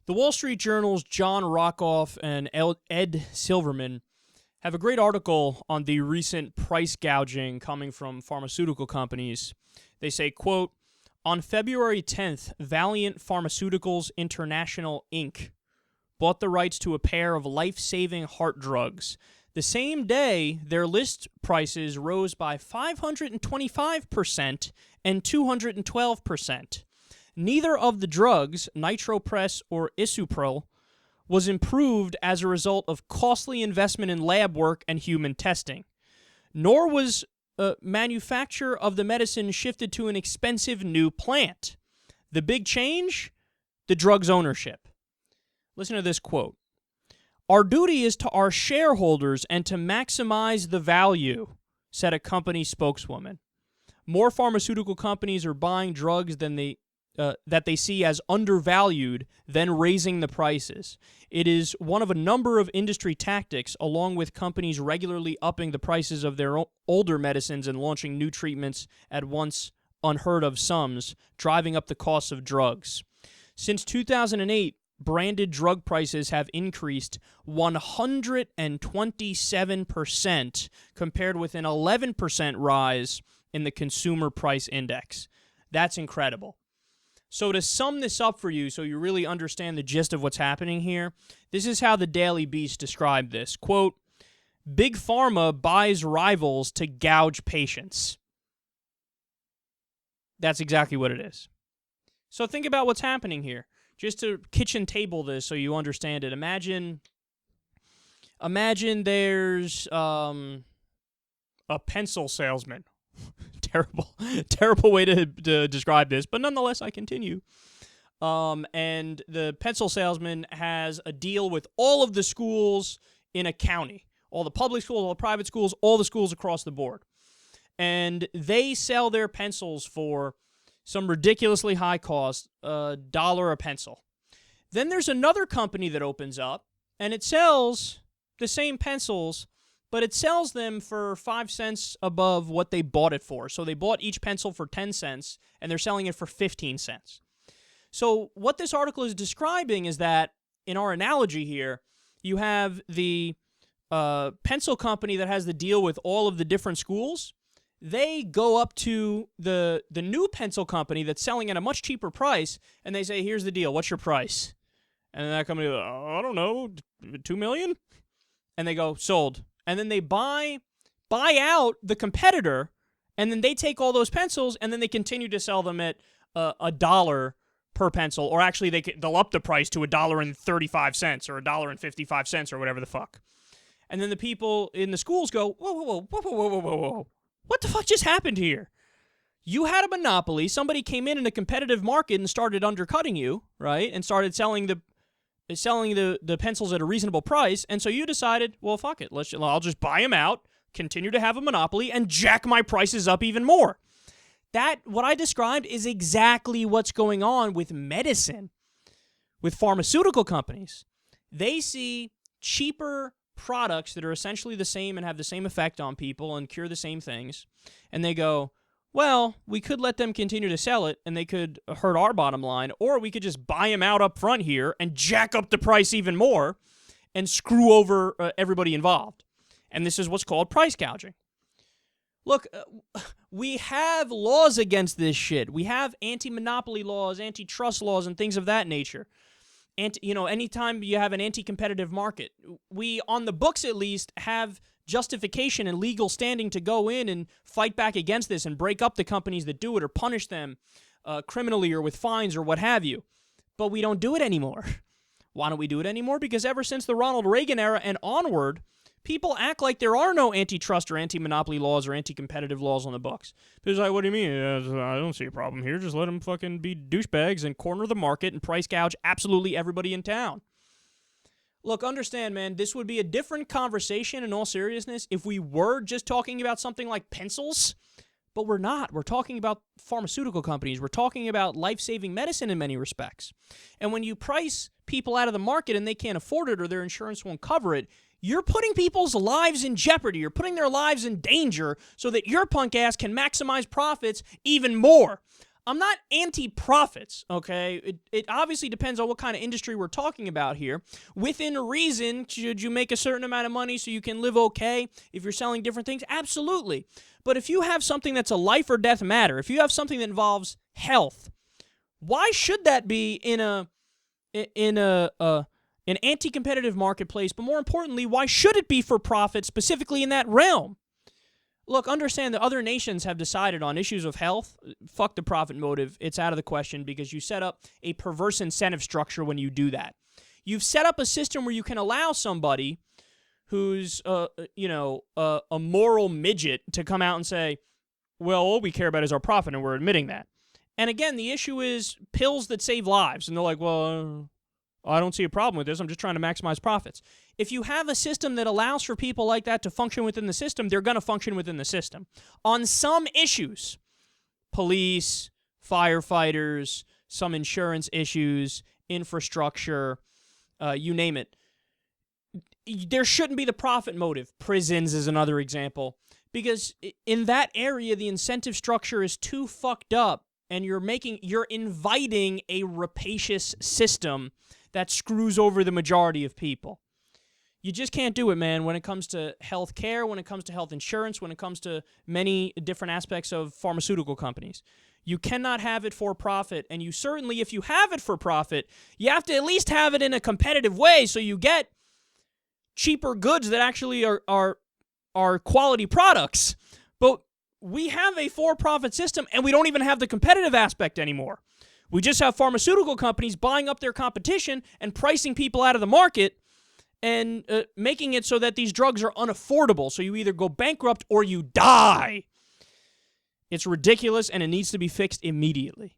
The Wall Street Journal's John Rockoff and Ed Silverman have a great article on the recent price gouging coming from pharmaceutical companies. They say, quote, on February 10th, Valeant Pharmaceuticals International, Inc. bought the rights to a pair of life-saving heart drugs. The same day, their list prices rose by 525% and 212%. Neither of the drugs, Nitropress or Isuprel, was improved as a result of costly investment in lab work and human testing. Nor was manufacture of the medicine shifted to an expensive new plant. The big change? The drug's ownership. Listen to this quote. Our duty is to our shareholders and to maximize the value, said a company spokeswoman. More pharmaceutical companies are buying drugs that they see as undervalued than raising the prices. It is one of a number of industry tactics, along with companies regularly upping the prices of their older medicines and launching new treatments at once unheard of sums, driving up the costs of drugs. Since 2008, branded drug prices have increased 127% compared with an 11% rise in the Consumer Price Index. That's incredible. So to sum this up for you so you really understand the gist of what's happening here, this is how the Daily Beast described this. Quote, Big Pharma buys rivals to gouge patients. That's exactly what it is. So think about what's happening here. Just to kitchen table this so you understand it. Imagine there's a pencil salesman. Terrible way to describe this, but nonetheless, I continue. And the pencil salesman has a deal with all of the schools in a county, all the public schools, all the private schools, all the schools across the board. And they sell their pencils for some ridiculously high cost, $1 a pencil. Then there's another company that opens up, and it sells the same pencils, but it sells them for 5 cents above what they bought it for. So they bought each pencil for 10 cents, and they're selling it for 15 cents. So what this article is describing is that, in our analogy here, you have the pencil company that has the deal with all of the different schools. They go up to the new pencil company that's selling at a much cheaper price, and they say, here's the deal, what's your price? And then that company goes, I don't know, $2 million? And they go, sold. And then they buy out the competitor, and then they take all those pencils, and then they continue to sell them at $1 per pencil, or actually they'll up the price to $1.35 or $1.55 or whatever the fuck. And then the people in the schools go, whoa. What the fuck just happened here? You had a monopoly. Somebody came in a competitive market and started undercutting you, right? And started selling the pencils at a reasonable price. And so you decided, well, fuck it. I'll just buy them out, continue to have a monopoly, and jack my prices up even more. What I described is exactly what's going on with medicine, with pharmaceutical companies. They see cheaper products that are essentially the same and have the same effect on people and cure the same things, and they go, well, we could let them continue to sell it and they could hurt our bottom line, or we could just buy them out up front here and jack up the price even more and screw over everybody involved. And this is what's called price gouging. Look, we have laws against this shit. We have anti-monopoly laws, antitrust laws, and things of that nature. And, anytime you have an anti-competitive market, we, on the books at least, have justification and legal standing to go in and fight back against this and break up the companies that do it or punish them criminally or with fines or what have you. But we don't do it anymore. Why don't we do it anymore? Because ever since the Ronald Reagan era and onward, people act like there are no antitrust or anti-monopoly laws or anti-competitive laws on the books. It's like, what do you mean? I don't see a problem here. Just let them fucking be douchebags and corner the market and price gouge absolutely everybody in town. Look, understand, man, this would be a different conversation in all seriousness if we were just talking about something like pencils, but we're not. We're talking about pharmaceutical companies. We're talking about life-saving medicine in many respects. And when you price people out of the market and they can't afford it or their insurance won't cover it, you're putting people's lives in jeopardy. You're putting their lives in danger so that your punk ass can maximize profits even more. I'm not anti-profits, okay? It obviously depends on what kind of industry we're talking about here. Within reason, should you make a certain amount of money so you can live okay if you're selling different things? Absolutely. But if you have something that's a life or death matter, if you have something that involves health, why should that be in an anti-competitive marketplace? But more importantly, why should it be for profit specifically in that realm? Look, understand that other nations have decided on issues of health. Fuck the profit motive. It's out of the question because you set up a perverse incentive structure when you do that. You've set up a system where you can allow somebody who's, a moral midget to come out and say, well, all we care about is our profit, and we're admitting that. And again, the issue is pills that save lives. And they're like, well, I don't see a problem with this. I'm just trying to maximize profits. If you have a system that allows for people like that to function within the system, they're going to function within the system. On some issues, police, firefighters, some insurance issues, infrastructure, you name it, there shouldn't be the profit motive. Prisons is another example. Because in that area, the incentive structure is too fucked up, and you're inviting a rapacious system that screws over the majority of people. You just can't do it, man, when it comes to health care, when it comes to health insurance, when it comes to many different aspects of pharmaceutical companies. You cannot have it for profit, and you certainly, if you have it for profit, you have to at least have it in a competitive way so you get cheaper goods that actually are quality products. But we have a for-profit system, and we don't even have the competitive aspect anymore. We just have pharmaceutical companies buying up their competition and pricing people out of the market and making it so that these drugs are unaffordable. So you either go bankrupt or you die. It's ridiculous, and it needs to be fixed immediately.